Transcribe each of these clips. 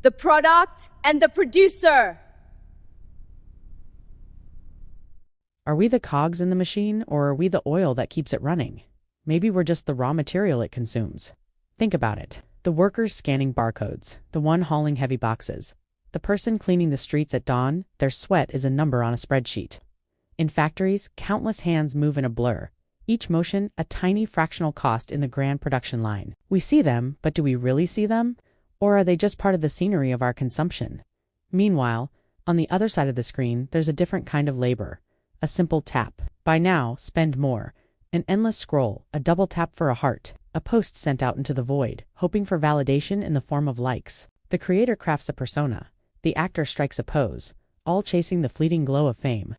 the product, and the producer. Are we the cogs in the machine, or are we the oil that keeps it running? Maybe we're just the raw material it consumes. Think about it. The workers scanning barcodes, the one hauling heavy boxes, the person cleaning the streets at dawn, their sweat is a number on a spreadsheet. In factories, countless hands move in a blur, each motion a tiny fractional cost in the grand production line. We see them, but do we really see them? Or are they just part of the scenery of our consumption? Meanwhile, on the other side of the screen, there's a different kind of labor. A simple tap. Buy now, spend more. An endless scroll, a double tap for a heart, a post sent out into the void, hoping for validation in the form of likes. The creator crafts a persona. The actor strikes a pose, all chasing the fleeting glow of fame.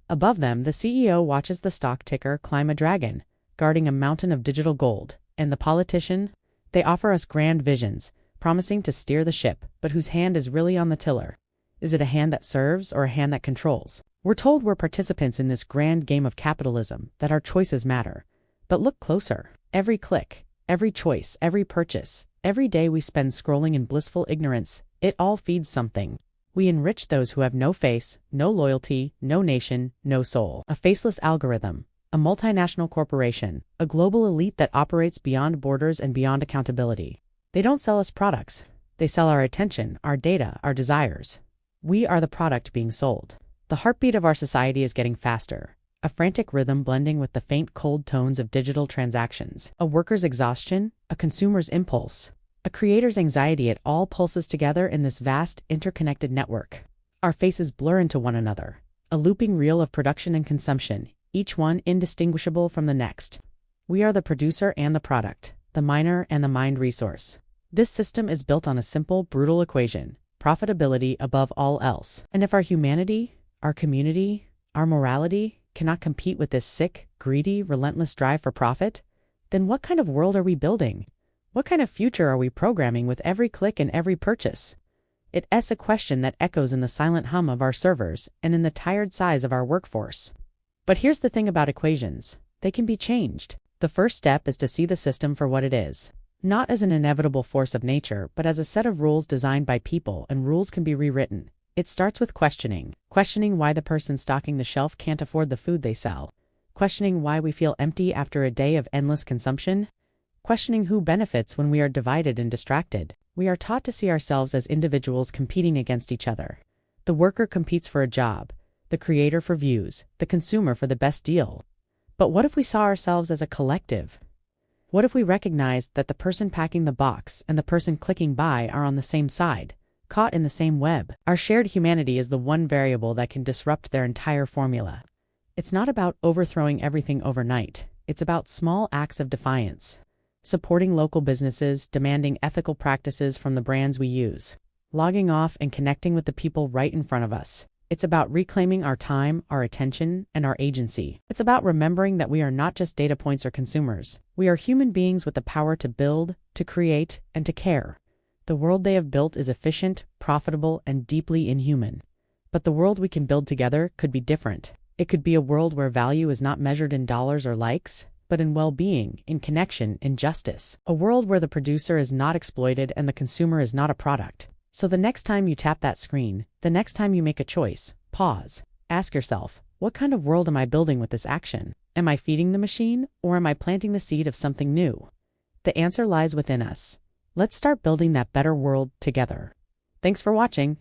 Above them, the CEO watches the stock ticker climb a dragon, guarding a mountain of digital gold. And the politician? They offer us grand visions, promising to steer the ship, but whose hand is really on the tiller? Is it a hand that serves or a hand that controls? We're told we're participants in this grand game of capitalism, that our choices matter. But look closer. Every click, every choice, every purchase, every day we spend scrolling in blissful ignorance, it all feeds something. We enrich those who have no face, no loyalty, no nation, no soul. A faceless algorithm, a multinational corporation, a global elite that operates beyond borders and beyond accountability. They don't sell us products. They sell our attention, our data, our desires. We are the product being sold. The heartbeat of our society is getting faster, a frantic rhythm blending with the faint cold tones of digital transactions. A worker's exhaustion, a consumer's impulse, a creator's anxiety, it all pulses together in this vast, interconnected network. Our faces blur into one another, a looping reel of production and consumption, each one indistinguishable from the next. We are the producer and the product, the miner and the mined resource. This system is built on a simple, brutal equation: profitability above all else. And if our humanity, our community, our morality cannot compete with this sick, greedy, relentless drive for profit, then what kind of world are we building? What kind of future are we programming with every click and every purchase? It's a question that echoes in the silent hum of our servers and in the tired sighs of our workforce. But here's the thing about equations. They can be changed. The first step is to see the system for what it is. Not as an inevitable force of nature, but as a set of rules designed by people, and rules can be rewritten. It starts with questioning why the person stocking the shelf can't afford the food they sell, questioning why we feel empty after a day of endless consumption, questioning who benefits when we are divided and distracted. We are taught to see ourselves as individuals competing against each other. The worker competes for a job, the creator for views, the consumer for the best deal. But what if we saw ourselves as a collective? What if we recognized that the person packing the box and the person clicking buy are on the same side, caught in the same web? Our shared humanity is the one variable that can disrupt their entire formula. It's not about overthrowing everything overnight. It's about small acts of defiance. Supporting local businesses, demanding ethical practices from the brands we use, logging off and connecting with the people right in front of us. It's about reclaiming our time, our attention, and our agency. It's about remembering that we are not just data points or consumers. We are human beings with the power to build, to create, and to care. The world they have built is efficient, profitable, and deeply inhuman. But the world we can build together could be different. It could be a world where value is not measured in dollars or likes, but in well-being, in connection, in justice. A world where the producer is not exploited and the consumer is not a product. So the next time you tap that screen, the next time you make a choice, pause. Ask yourself, what kind of world am I building with this action? Am I feeding the machine, or am I planting the seed of something new? The answer lies within us. Let's start building that better world together. Thanks for watching.